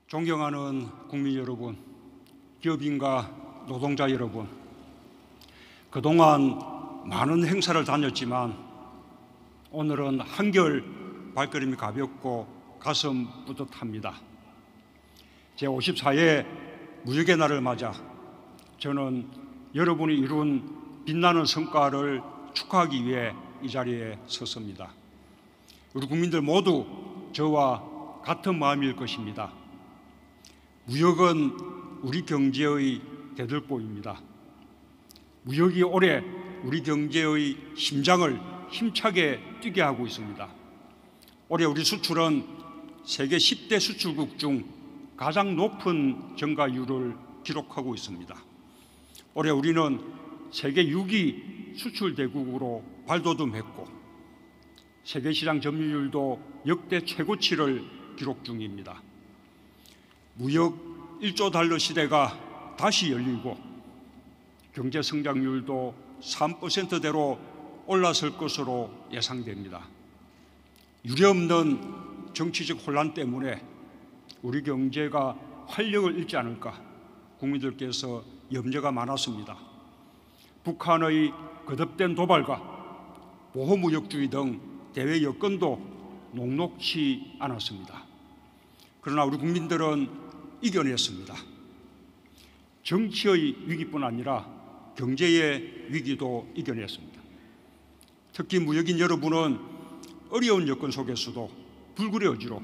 존경하는 국민 여러분, 기업인과 노동자 여러분, 그동안 많은 행사를 다녔지만 오늘은 한결 발걸음이 가볍고 가슴 뿌듯합니다. 제54회 무역의 날을 맞아 저는 여러분이 이룬 빛나는 성과를 축하하기 위해 이 자리에 섰습니다. 우리 국민들 모두 저와 같은 마음일 것입니다. 무역은 우리 경제의 대들보입니다. 무역이 올해 우리 경제의 심장을 힘차게 뛰게 하고 있습니다. 올해 우리 수출은 세계 10대 수출국 중 가장 높은 증가율을 기록하고 있습니다. 올해 우리는 세계 6위 수출 대국으로 발돋움했고 세계 시장 점유율도 역대 최고치를 기록 중입니다. 무역 1조 달러 시대가 다시 열리고 경제 성장률도 3%대로 올라설 것으로 예상됩니다. 유례없는 정치적 혼란 때문에 우리 경제가 활력을 잃지 않을까 국민들께서 염려가 많았습니다. 북한의 거듭된 도발과 보호무역주의 등 대외 여건도 녹록치 않았습니다. 그러나 우리 국민들은 이겨냈습니다. 정치의 위기뿐 아니라 경제의 위기도 이겨냈습니다. 특히 무역인 여러분은 어려운 여건 속에서도 불굴의 의지로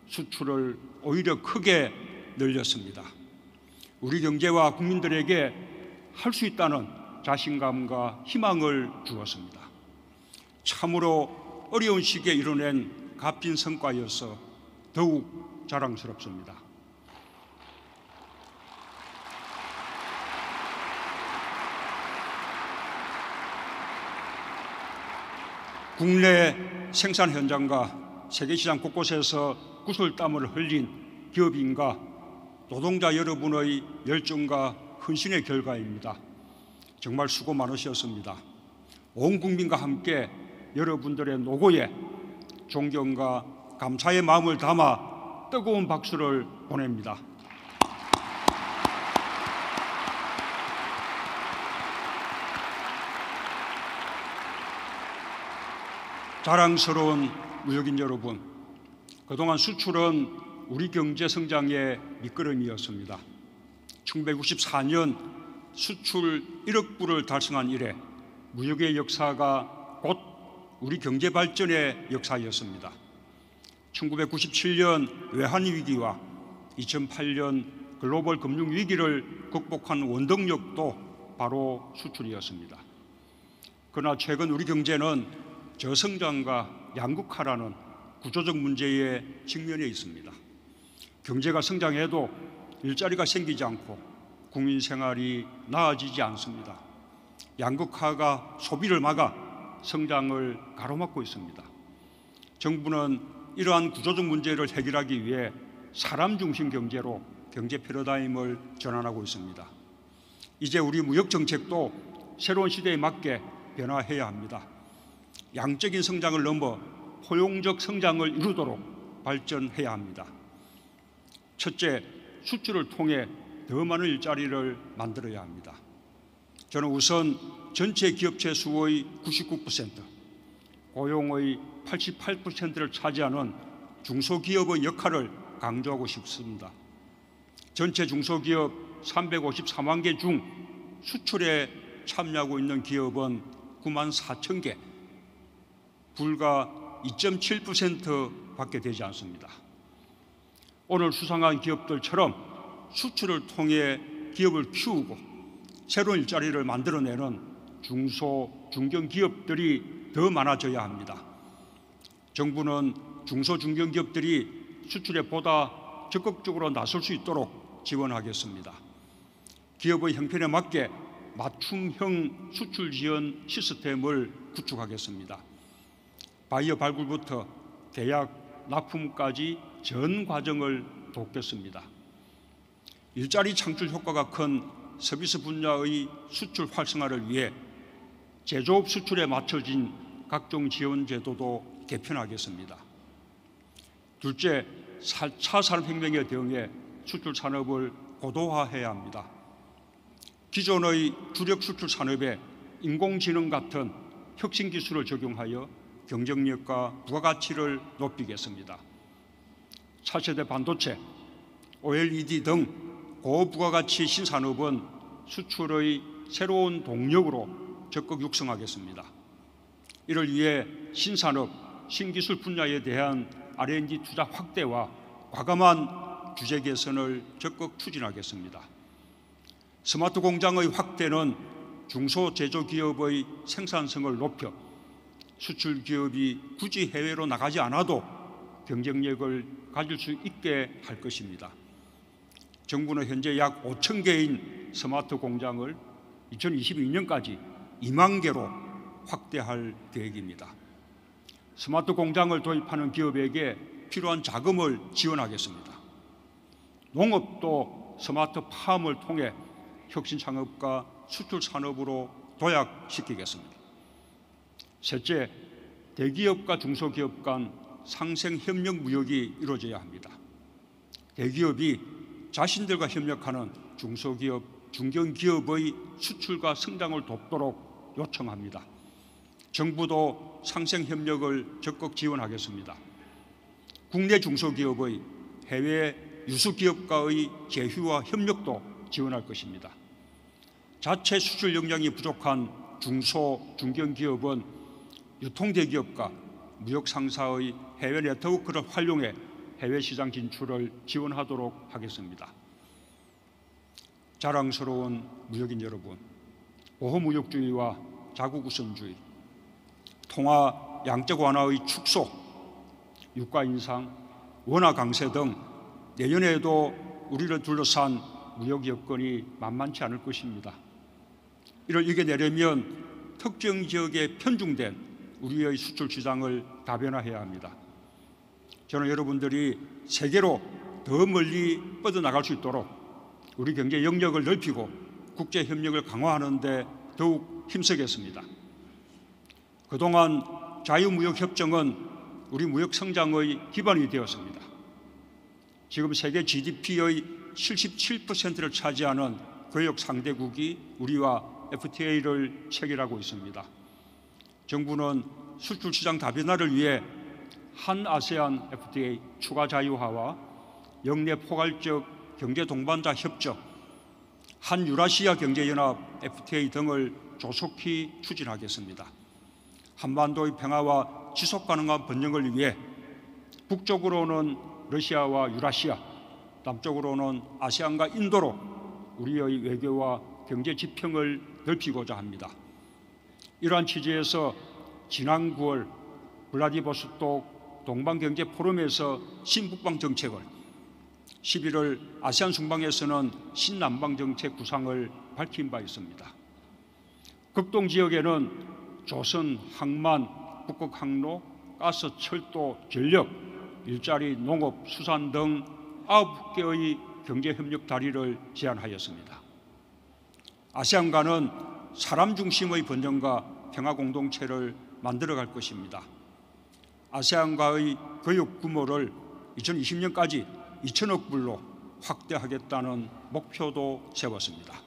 수출을 오히려 크게 늘렸습니다. 우리 경제와 국민들에게 할 수 있다는 자신감과 희망을 주었습니다. 참으로 어려운 시기에 이뤄낸 값진 성과여서 더욱 자랑스럽습니다. 국내 생산 현장과 세계시장 곳곳에서 구슬땀을 흘린 기업인과 노동자 여러분의 열정과 헌신의 결과입니다. 정말 수고 많으셨습니다. 온 국민과 함께 여러분들의 노고에 존경과 감사의 마음을 담아 뜨거운 박수를 보냅니다. 자랑스러운 무역인 여러분, 그동안 수출은 우리 경제 성장의 밑거름이었습니다. 1964년 수출 1억 불을 달성한 이래 무역의 역사가 곧 우리 경제 발전의 역사였습니다. 1997년 외환위기와 2008년 글로벌 금융위기를 극복한 원동력도 바로 수출이었습니다. 그러나 최근 우리 경제는 저성장과 양극화라는 구조적 문제에 직면해 있습니다. 경제가 성장해도 일자리가 생기지 않고 국민 생활이 나아지지 않습니다. 양극화가 소비를 막아 성장을 가로막고 있습니다. 정부는 이러한 구조적 문제를 해결하기 위해 사람 중심 경제로 경제 패러다임을 전환하고 있습니다. 이제 우리 무역 정책도 새로운 시대에 맞게 변화해야 합니다. 양적인 성장을 넘어 포용적 성장을 이루도록 발전해야 합니다. 첫째, 수출을 통해 더 많은 일자리를 만들어야 합니다. 저는 우선 전체 기업체 수의 99%, 고용의 88%를 차지하는 중소기업의 역할을 강조하고 싶습니다. 전체 중소기업 354만 개 중 수출에 참여하고 있는 기업은 9만 4천 개, 불과 2.7%밖에 되지 않습니다. 오늘 수상한 기업들처럼 수출을 통해 기업을 키우고 새로운 일자리를 만들어내는 중소, 중견기업들이 더 많아져야 합니다. 정부는 중소, 중견기업들이 수출에 보다 적극적으로 나설 수 있도록 지원하겠습니다. 기업의 형편에 맞게 맞춤형 수출 지원 시스템을 구축하겠습니다. 바이어 발굴부터 계약, 납품까지 전 과정을 돕겠습니다. 일자리 창출 효과가 큰 서비스 분야의 수출 활성화를 위해 제조업 수출에 맞춰진 각종 지원 제도도 개편하겠습니다. 둘째, 4차 산업혁명에 대응해 수출 산업을 고도화해야 합니다. 기존의 주력 수출 산업에 인공지능 같은 혁신 기술을 적용하여 경쟁력과 부가가치를 높이겠습니다. 차세대 반도체, OLED 등 고부가가치 신산업은 수출의 새로운 동력으로 적극 육성하겠습니다. 이를 위해 신산업, 신기술 분야에 대한 R&D 투자 확대와 과감한 규제 개선을 적극 추진하겠습니다. 스마트 공장의 확대는 중소제조기업의 생산성을 높여 수출 기업이 굳이 해외로 나가지 않아도 경쟁력을 가질 수 있게 할 것입니다. 정부는 현재 약 5천 개인 스마트 공장을 2022년까지 2만 개로 확대할 계획입니다. 스마트 공장을 도입하는 기업에게 필요한 자금을 지원하겠습니다. 농업도 스마트 팜을 통해 혁신 창업과 수출 산업으로 도약시키겠습니다. 셋째, 대기업과 중소기업 간 상생 협력 무역이 이루어져야 합니다. 대기업이 자신들과 협력하는 중소기업, 중견기업의 수출과 성장을 돕도록 요청합니다. 정부도 상생 협력을 적극 지원하겠습니다. 국내 중소기업의 해외 유수기업과의 제휴와 협력도 지원할 것입니다. 자체 수출 역량이 부족한 중소, 중견기업은 유통대기업과 무역상사의 해외 네트워크를 활용해 해외 시장 진출을 지원하도록 하겠습니다. 자랑스러운 무역인 여러분, 보호무역주의와 자국우선주의, 통화 양적 완화의 축소, 유가 인상, 원화 강세 등 내년에도 우리를 둘러싼 무역 여건이 만만치 않을 것입니다. 이를 이겨내려면 특정 지역에 편중된 우리의 수출 시장을 다변화해야 합니다. 저는 여러분들이 세계로 더 멀리 뻗어나갈 수 있도록 우리 경제 영역을 넓히고 국제 협력을 강화하는 데 더욱 힘쓰겠습니다. 그동안 자유무역협정은 우리 무역 성장의 기반이 되었습니다. 지금 세계 GDP의 77%를 차지하는 교역 상대국이 우리와 FTA를 체결하고 있습니다. 정부는 수출 시장 다변화를 위해 한 아세안 FTA 추가 자유화와 영내 포괄적 경제 동반자 협정, 한 유라시아 경제연합 FTA 등을 조속히 추진하겠습니다. 한반도의 평화와 지속 가능한 번영을 위해 북쪽으로는 러시아와 유라시아, 남쪽으로는 아세안과 인도로 우리의 외교와 경제 지평을 넓히고자 합니다. 이러한 취지에서 지난 9월 블라디보스톡 동방경제 포럼에서 신북방 정책을, 11월 아세안 순방에서는 신남방 정책 구상을 밝힌 바 있습니다. 극동 지역에는 조선, 항만, 북극 항로, 가스, 철도, 전력, 일자리, 농업, 수산 등 9개의 경제협력 다리를 제안하였습니다. 아세안과는 사람 중심의 번영과 평화 공동체를 만들어갈 것입니다. 아세안과의 교육 규모를 2020년까지 2천억 불로 확대하겠다는 목표도 세웠습니다.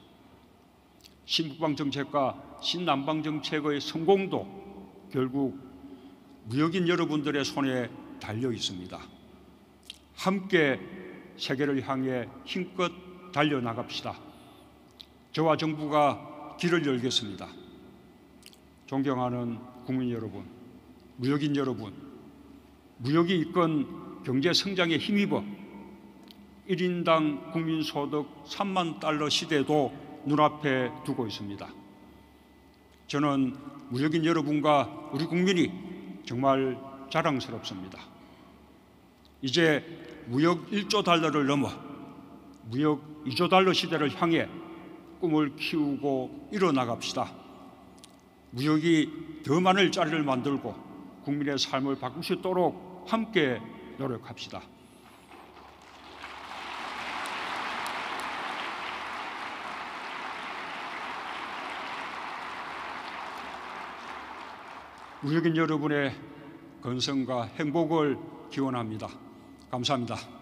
신북방 정책과 신남방 정책의 성공도 결국 무역인 여러분들의 손에 달려 있습니다. 함께 세계를 향해 힘껏 달려나갑시다. 저와 정부가 길을 열겠습니다. 존경하는 국민 여러분, 무역인 여러분, 무역이 이끈 경제 성장에 힘입어 1인당 국민소득 3만 달러 시대도 눈앞에 두고 있습니다. 저는 무역인 여러분과 우리 국민이 정말 자랑스럽습니다. 이제 무역 1조 달러를 넘어 무역 2조 달러 시대를 향해 꿈을 키우고 일어나갑시다. 무역이 더 많은 자리를 만들고 국민의 삶을 바꿀 수 있도록 함께 노력합시다. 무역인 여러분의 건승과 행복을 기원합니다. 감사합니다.